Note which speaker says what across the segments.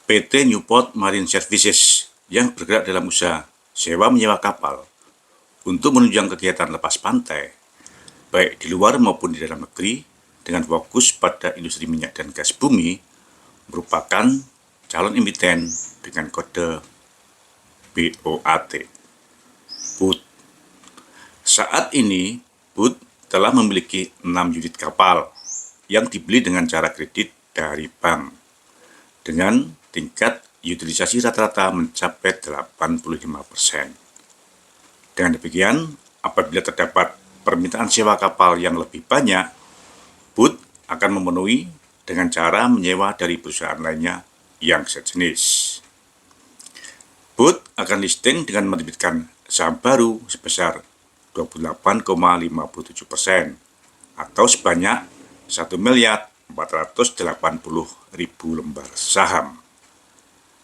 Speaker 1: PT Newport Marine Services yang bergerak dalam usaha sewa menyewa kapal untuk menunjang kegiatan lepas pantai, baik di luar maupun di dalam negeri, dengan fokus pada industri minyak dan gas bumi, merupakan calon emiten dengan kode BOAT. BOOT. Saat ini, BOOT telah memiliki 6 unit kapal yang dibeli dengan cara kredit dari bank, dengan tingkat utilisasi rata-rata mencapai 85%. Dengan demikian, apabila terdapat permintaan sewa kapal yang lebih banyak, BOOT akan memenuhi dengan cara menyewa dari perusahaan lainnya yang sejenis. BOOT akan listing dengan menerbitkan saham baru sebesar 28,57% atau sebanyak 1.480.000 lembar saham.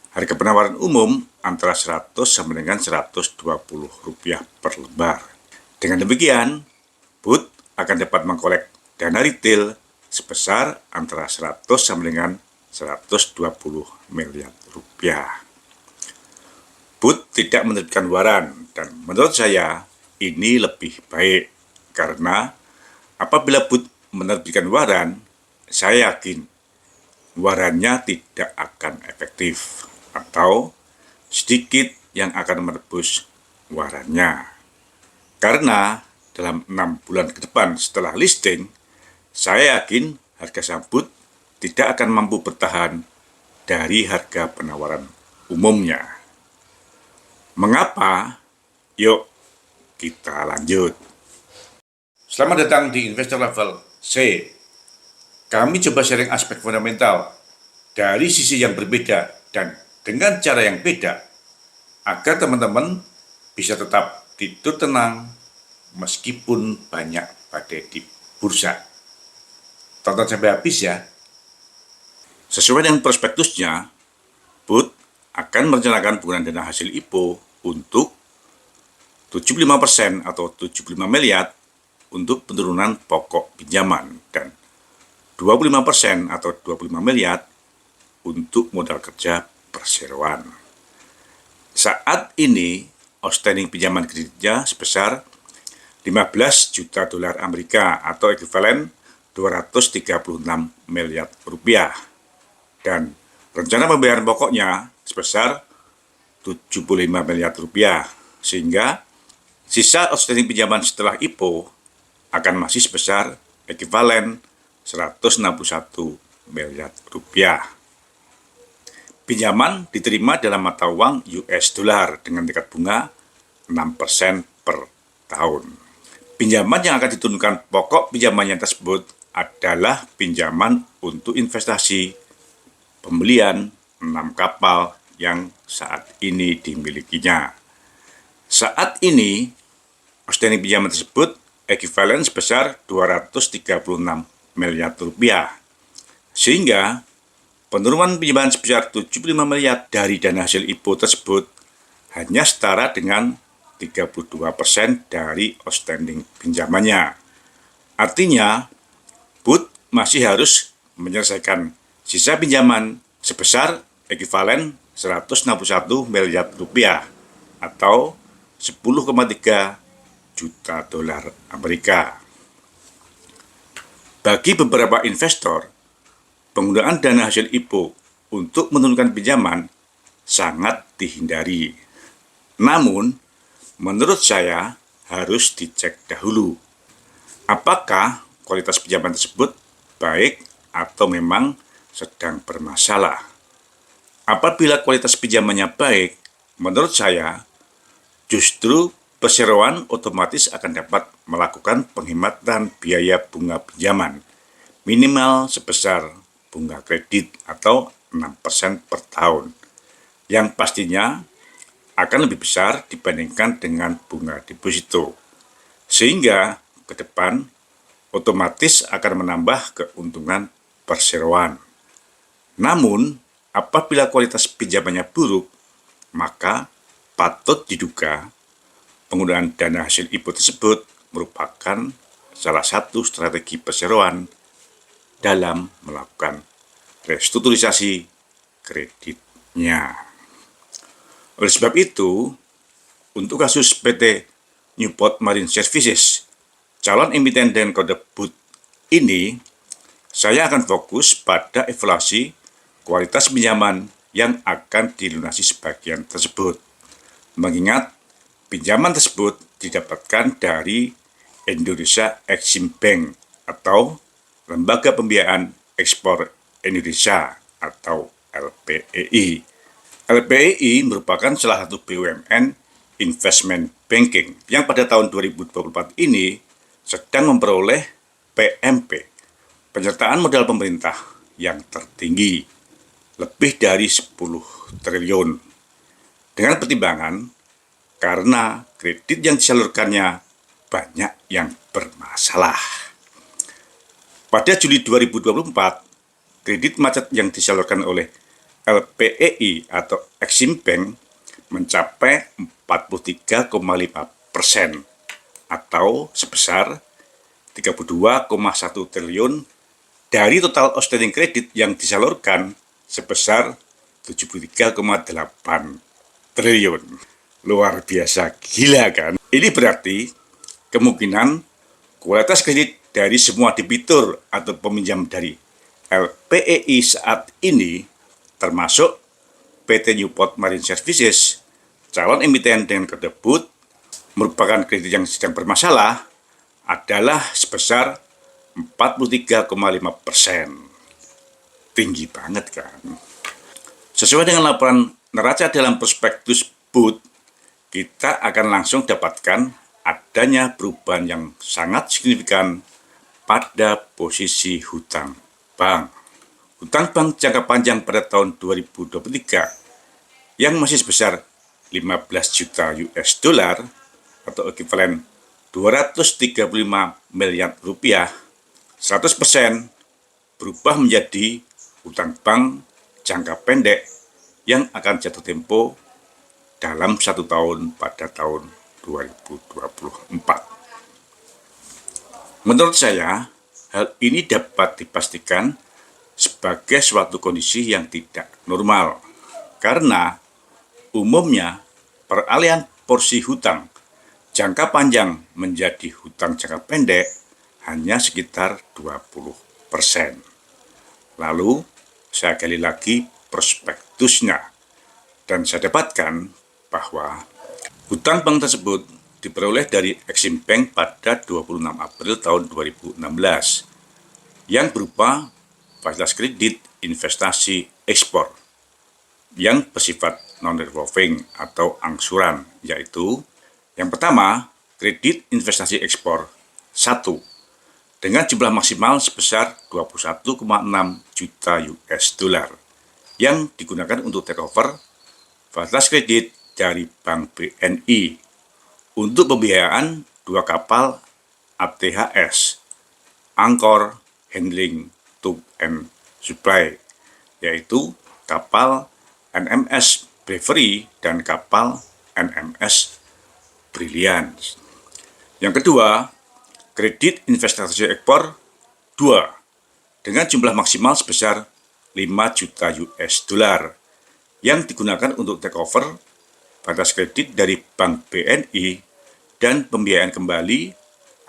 Speaker 1: Harga penawaran umum antara 100 sampai dengan Rp120 per lembar. Dengan demikian, BOOT akan dapat mengkolek dana retail sebesar antara 100 sampai dengan 120 miliar rupiah. BOOT tidak menerbitkan waran, dan menurut saya ini lebih baik karena apabila BOOT menerbitkan waran, saya yakin warannya tidak akan efektif atau sedikit yang akan menebus warannya. Karena dalam 6 bulan ke depan setelah listing, saya yakin harga saham BOOT tidak akan mampu bertahan dari harga penawaran umumnya. Mengapa? Yuk kita lanjut. Selamat datang di Investor Level C. Kami coba sharing aspek fundamental dari sisi yang berbeda dan dengan cara yang beda, agar teman-teman bisa tetap tidur tenang meskipun banyak badai di bursa. Tonton sampai habis ya. Sesuai dengan prospektusnya, BOOT akan merencanakan penggunaan dana hasil IPO untuk 75% atau 75 miliar untuk penurunan pokok pinjaman dan 25% atau 25 miliar untuk modal kerja perseroan. Saat ini, outstanding pinjaman kreditnya sebesar 15 juta dolar Amerika atau ekuivalen 236 miliar rupiah. Dan rencana pembayaran pokoknya sebesar 75 miliar rupiah, sehingga sisa outstanding pinjaman setelah IPO akan masih sebesar ekuivalen 161 miliar rupiah. Pinjaman diterima dalam mata uang US dollar dengan tingkat bunga 6% per tahun. Pinjaman yang akan diturunkan pokok pinjamannya tersebut adalah pinjaman untuk investasi pembelian 6 kapal yang saat ini dimilikinya. Saat ini, outstanding pinjaman tersebut ekuivalen sebesar 236 miliar rupiah. Sehingga penurunan pinjaman sebesar 75 miliar dari dana hasil IPO tersebut hanya setara dengan 32% dari outstanding pinjamannya. Artinya, BOOT masih harus menyelesaikan sisa pinjaman sebesar ekuivalen 161 miliar rupiah atau 10,3 juta dolar Amerika. Bagi beberapa investor, penggunaan dana hasil IPO untuk menurunkan pinjaman sangat dihindari. Namun, menurut saya harus dicek dahulu apakah kualitas pinjaman tersebut baik atau memang sedang bermasalah. Apabila kualitas pinjamannya baik, menurut saya justru perseroan otomatis akan dapat melakukan penghematan biaya bunga pinjaman minimal sebesar bunga kredit atau 6% per tahun, yang pastinya akan lebih besar dibandingkan dengan bunga deposito, sehingga ke depan otomatis akan menambah keuntungan perseroan. Namun, apabila kualitas pinjamannya buruk, maka patut diduga penggunaan dana hasil IPO tersebut merupakan salah satu strategi perseroan dalam melakukan restrukturisasi kredit sebagainya. Oleh sebab itu, untuk kasus PT Newport Marine Services, calon emiten dan kode BUT ini, saya akan fokus pada evaluasi kualitas pinjaman yang akan dilunasi sebagian tersebut. Mengingat pinjaman tersebut didapatkan dari Indonesia Exim Bank atau Lembaga Pembiayaan Ekspor Indonesia atau LPEI. LPEI merupakan salah satu BUMN investment banking yang pada tahun 2024 ini sedang memperoleh PMP, penyertaan modal pemerintah yang tertinggi, lebih dari 10 triliun. Dengan pertimbangan karena kredit yang disalurkannya banyak yang bermasalah. Pada Juli 2024, kredit macet yang disalurkan oleh LPEI atau Exim Bank mencapai 43,5% atau sebesar 32,1 triliun dari total outstanding kredit yang disalurkan sebesar 73,8 triliun. Luar biasa, gila kan? Ini berarti kemungkinan kualitas kredit dari semua debitur atau peminjam dari LPEI saat ini, termasuk PT Newport Marine Services, calon emiten dengan kode BUT, merupakan kredit yang sedang bermasalah, adalah sebesar 43,5%. Tinggi banget kan? Sesuai dengan laporan neraca dalam prospektus BUT, kita akan langsung dapatkan adanya perubahan yang sangat signifikan pada posisi hutang bank. Hutang bank jangka panjang pada tahun 2023 yang masih sebesar 15 juta US dollar atau ekuivalen 235 miliar rupiah, 100% berubah menjadi hutang bank jangka pendek yang akan jatuh tempo dalam 1 tahun pada tahun 2024. Menurut saya, hal ini dapat dipastikan sebagai suatu kondisi yang tidak normal, karena umumnya peralihan porsi hutang jangka panjang menjadi hutang jangka pendek hanya sekitar 20%. Lalu, saya gali lagi prospektusnya, dan saya dapatkan bahwa hutang bank tersebut diperoleh dari Exim Bank pada 26 April tahun 2016 yang berupa fasilitas kredit investasi ekspor yang bersifat non-revolving atau angsuran, yaitu yang pertama, kredit investasi ekspor 1 dengan jumlah maksimal sebesar 21,6 juta US dollar yang digunakan untuk takeover fasilitas kredit dari Bank BNI untuk pembiayaan 2 kapal ATHS, Angkor Handling Tug and Supply, yaitu kapal NMS Bravery dan kapal NMS Brilliance. Yang kedua, kredit investasi ekspor 2 dengan jumlah maksimal sebesar 5 juta US dollar yang digunakan untuk takeover batas kredit dari Bank BNI dan pembiayaan kembali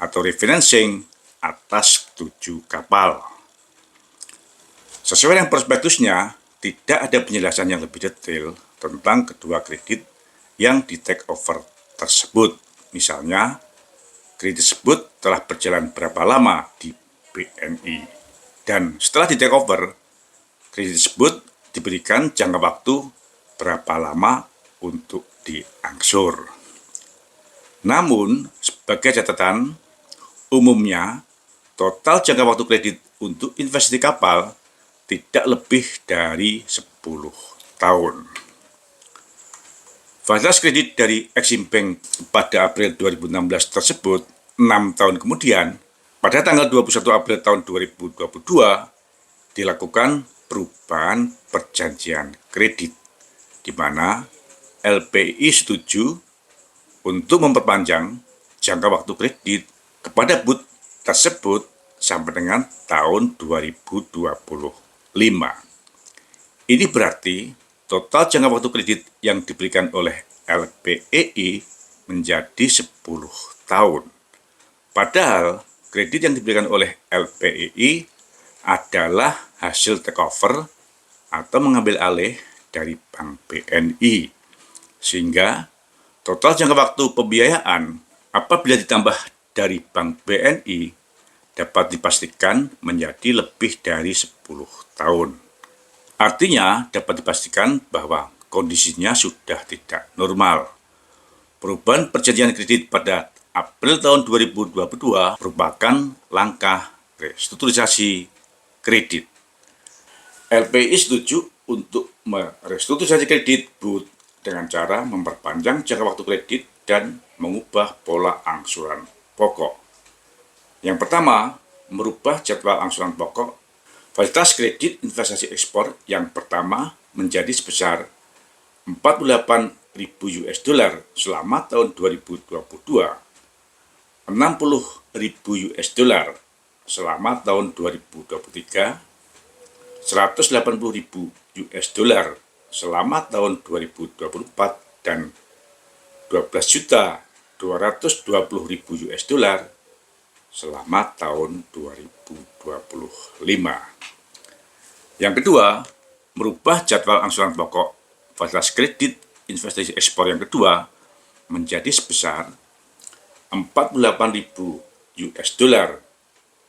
Speaker 1: atau refinancing atas 7 kapal. Sesuai dengan prospektusnya, tidak ada penjelasan yang lebih detail tentang kedua kredit yang di take over tersebut. Misalnya, kredit tersebut telah berjalan berapa lama di BNI. Dan setelah di take over, kredit tersebut diberikan jangka waktu berapa lama untuk diangsur. Namun, sebagai catatan, umumnya total jangka waktu kredit untuk investasi kapal tidak lebih dari 10 tahun. Fasilitas kredit dari Exim Bank pada April 2016 tersebut 6 tahun kemudian, pada tanggal 21 April tahun 2022, dilakukan perubahan perjanjian kredit, di mana LPI setuju untuk memperpanjang jangka waktu kredit kepada BUT tersebut sampai dengan tahun 2025. Ini berarti total jangka waktu kredit yang diberikan oleh LPEI menjadi 10 tahun. Padahal kredit yang diberikan oleh LPEI adalah hasil takeover atau mengambil alih dari Bank BNI. Sehingga total jangka waktu pembiayaan apabila ditambah dari Bank BNI dapat dipastikan menjadi lebih dari 10 tahun. Artinya dapat dipastikan bahwa kondisinya sudah tidak normal. Perubahan perjanjian kredit pada April tahun 2022 merupakan langkah restrukturisasi kredit. LPI setuju untuk merestrukturisasi kredit BUD dengan cara memperpanjang jangka waktu kredit dan mengubah pola angsuran pokok. Yang pertama, merubah jadwal angsuran pokok fasilitas kredit investasi ekspor yang pertama menjadi sebesar 48.000 US dollar selama tahun 2022, 60.000 US dollar selama tahun 2023, 180.000 US dollar selama tahun 2024, dan 12.220.000 US dollar selama tahun 2025. Yang kedua, merubah jadwal angsuran pokok fasilitas kredit investasi ekspor yang kedua menjadi sebesar 48.000 US dollar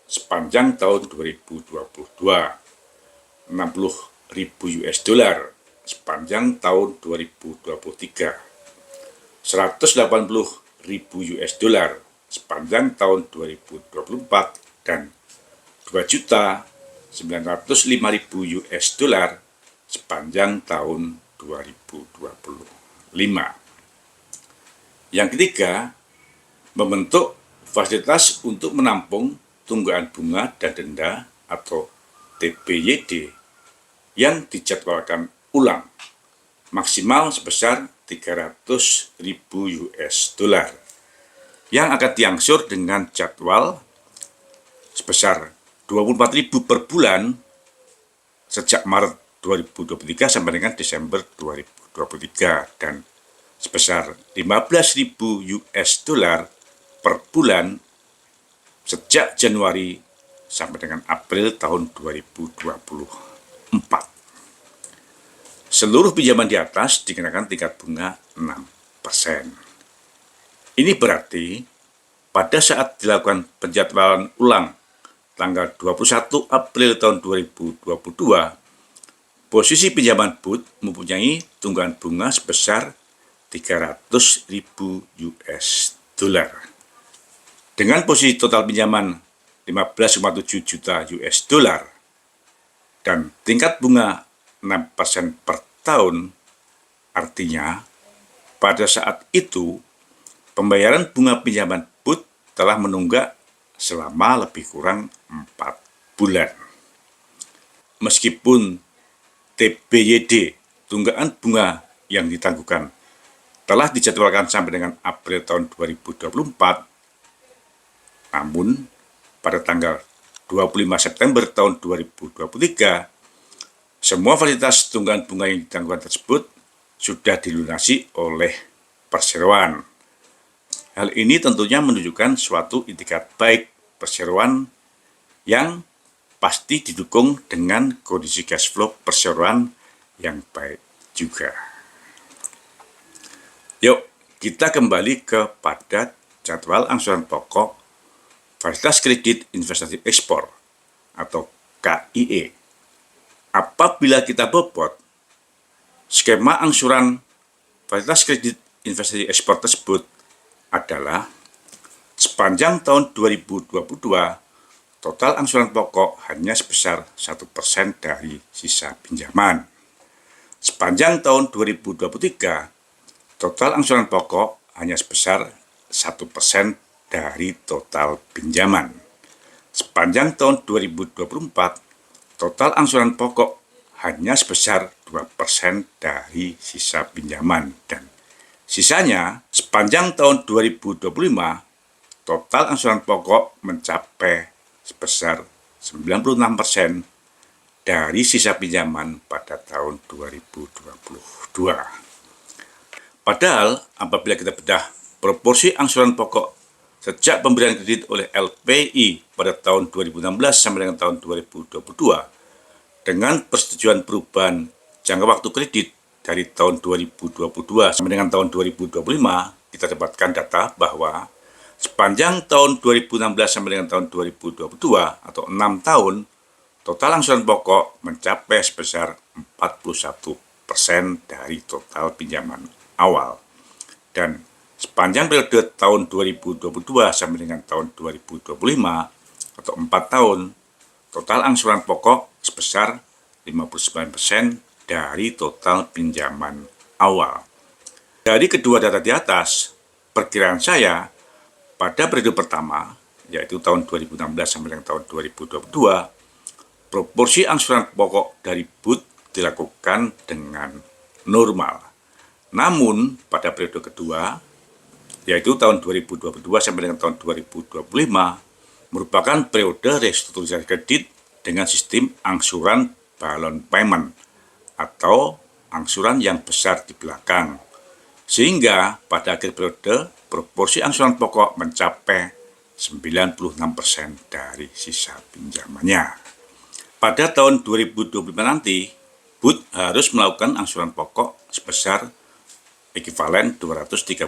Speaker 1: sepanjang tahun 2022, 60.000 US dollar sepanjang tahun 2023, 180.000 US dollar sepanjang tahun 2024, dan 2.905.000 US dollar sepanjang tahun 2025. Yang ketiga, membentuk fasilitas untuk menampung tunggakan bunga dan denda atau TPYD yang dijadwalkan ulang maksimal sebesar 300.000 US dollar yang akan diangsur dengan jadwal sebesar 24.000 per bulan sejak Maret 2023 sampai dengan Desember 2023 dan sebesar 15.000 US dollar per bulan sejak Januari sampai dengan April tahun 2024. Seluruh pinjaman di atas dikenakan tingkat bunga 6%. Ini berarti pada saat dilakukan penjadwalan ulang tanggal 21 April tahun 2022, posisi pinjaman BUD mempunyai tunggakan bunga sebesar 300.000 US dollar. Dengan posisi total pinjaman 15,7 juta US dollar dan tingkat bunga 6% per tahun, artinya pada saat itu pembayaran bunga pinjaman BUD telah menunggak selama lebih kurang 4 bulan. Meskipun TPYD, tunggakan bunga yang ditangguhkan, telah dijadwalkan sampai dengan April tahun 2024, namun pada tanggal 25 September tahun 2023, semua fasilitas tunggakan bunga yang ditangguhkan tersebut sudah dilunasi oleh perseroan. Hal ini tentunya menunjukkan suatu itikat baik perseroan yang pasti didukung dengan kondisi cash flow perseroan yang baik juga. Yuk, kita kembali kepada jadwal angsuran pokok fasilitas kredit investasi ekspor atau KIE. Apabila kita bobot, skema angsuran fasilitas kredit investasi ekspor tersebut adalah sepanjang tahun 2022, total angsuran pokok hanya sebesar 1% dari sisa pinjaman. Sepanjang tahun 2023, total angsuran pokok hanya sebesar 1% dari total pinjaman. Sepanjang tahun 2024, total angsuran pokok hanya sebesar 2% dari sisa pinjaman, dan sisanya sepanjang tahun 2025, total angsuran pokok mencapai sebesar 96% dari sisa pinjaman pada tahun 2022. Padahal apabila kita bedah proporsi angsuran pokok sejak pemberian kredit oleh LPI pada tahun 2016 sampai dengan tahun 2022 dengan persetujuan perubahan jangka waktu kredit dari tahun 2022 sampai dengan tahun 2025, kita dapatkan data bahwa sepanjang tahun 2016 sampai dengan tahun 2022 atau 6 tahun, total angsuran pokok mencapai sebesar 41% dari total pinjaman awal. Dan sepanjang periode tahun 2022 sampai dengan tahun 2025 atau 4 tahun, total angsuran pokok sebesar 59% dari total pinjaman awal. Dari kedua data di atas, perkiraan saya pada periode pertama, yaitu tahun 2016 sampai dengan tahun 2022, proporsi angsuran pokok dari BUT dilakukan dengan normal. Namun, pada periode kedua, yaitu tahun 2022 sampai dengan tahun 2025, merupakan periode restrukturisasi kredit dengan sistem angsuran balloon payment atau angsuran yang besar di belakang. Sehingga pada akhir periode, proporsi angsuran pokok mencapai 96% dari sisa pinjamannya. Pada tahun 2025 nanti, BUT harus melakukan angsuran pokok sebesar ekuivalen 236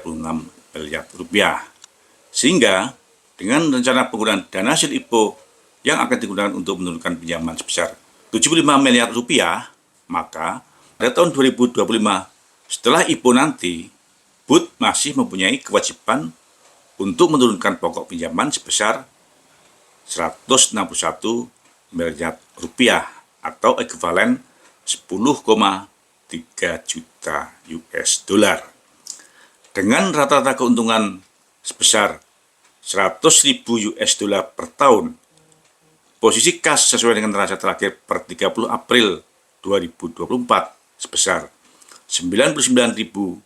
Speaker 1: miliar rupiah. Sehingga dengan rencana penggunaan dana hasil IPO yang akan digunakan untuk menurunkan pinjaman sebesar 75 miliar rupiah, maka pada tahun 2025 setelah IPO nanti, BUT masih mempunyai kewajiban untuk menurunkan pokok pinjaman sebesar 161 miliar rupiah atau ekuivalen 10,3 juta US dollar. Dengan rata-rata keuntungan sebesar 100.000 US dollar per tahun, posisi kas sesuai dengan neraca terakhir per 30 April 2024 sebesar 99.972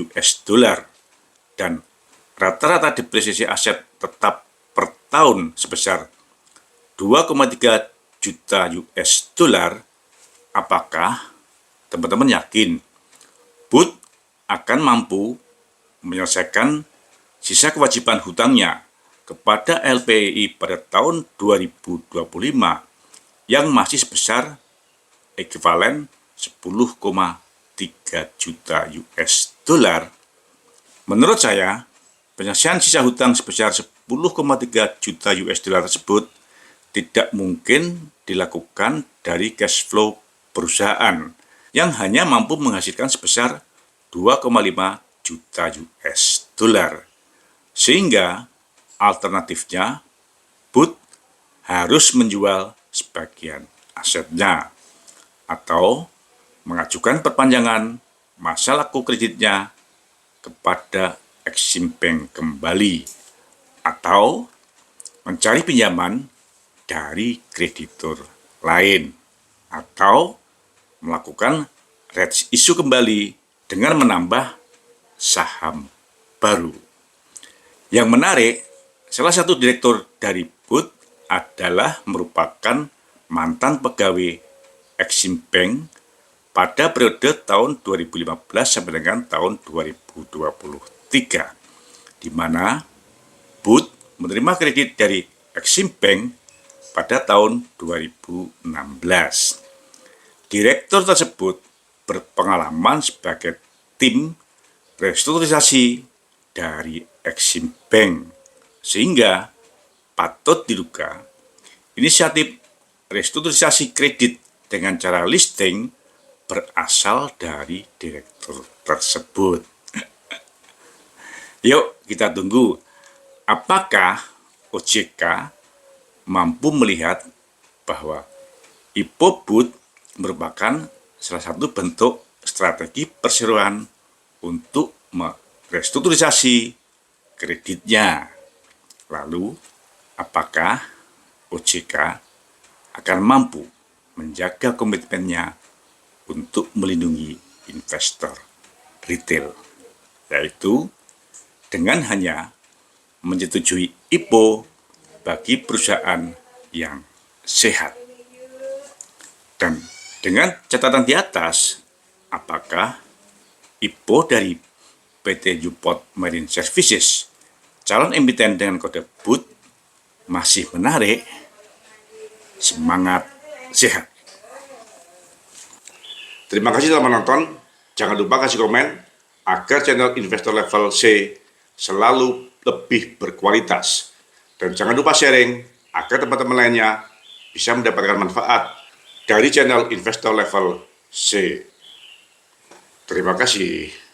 Speaker 1: US dollar dan rata-rata depresiasi aset tetap per tahun sebesar 2,3 juta US dollar. Apakah teman-teman yakin BUT akan mampu menyelesaikan sisa kewajiban hutangnya kepada LPI pada tahun 2025 yang masih sebesar ekuivalen 10,3 juta US dollar? Menurut saya, penyelesaian sisa hutang sebesar 10,3 juta US dollar tersebut tidak mungkin dilakukan dari cash flow perusahaan yang hanya mampu menghasilkan sebesar 2,5 juta US dollar. Sehingga alternatifnya BUT harus menjual sebagian asetnya atau mengajukan perpanjangan masa laku kreditnya kepada Exim Bank kembali atau mencari pinjaman dari kreditur lain atau melakukan rights issue kembali dengan menambah saham baru. Yang menarik, salah satu direktur dari BUT adalah merupakan mantan pegawai Exim Bank pada periode tahun 2015 sampai dengan tahun 2023, di mana BUT menerima kredit dari Exim Bank pada tahun 2016. Direktur tersebut berpengalaman sebagai tim restrukturisasi dari Exim Bank, sehingga patut diduga inisiatif restrukturisasi kredit dengan cara listing berasal dari direktur tersebut. Yuk kita tunggu apakah OJK mampu melihat bahwa IPO BUT merupakan salah satu bentuk strategi perseroan untuk merestrukturisasi kreditnya. Lalu, apakah OJK akan mampu menjaga komitmennya untuk melindungi investor retail, yaitu dengan hanya menyetujui IPO bagi perusahaan yang sehat. Dan dengan catatan di atas, apakah IPO dari PT Jupot Marine Services, calon emiten dengan kode PUT, masih menarik? Semangat sehat. Terima kasih telah menonton. Jangan lupa kasih komen agar channel Investor Level C selalu lebih berkualitas. Dan jangan lupa sharing agar teman-teman lainnya bisa mendapatkan manfaat dari channel Investor Level C. Terima kasih.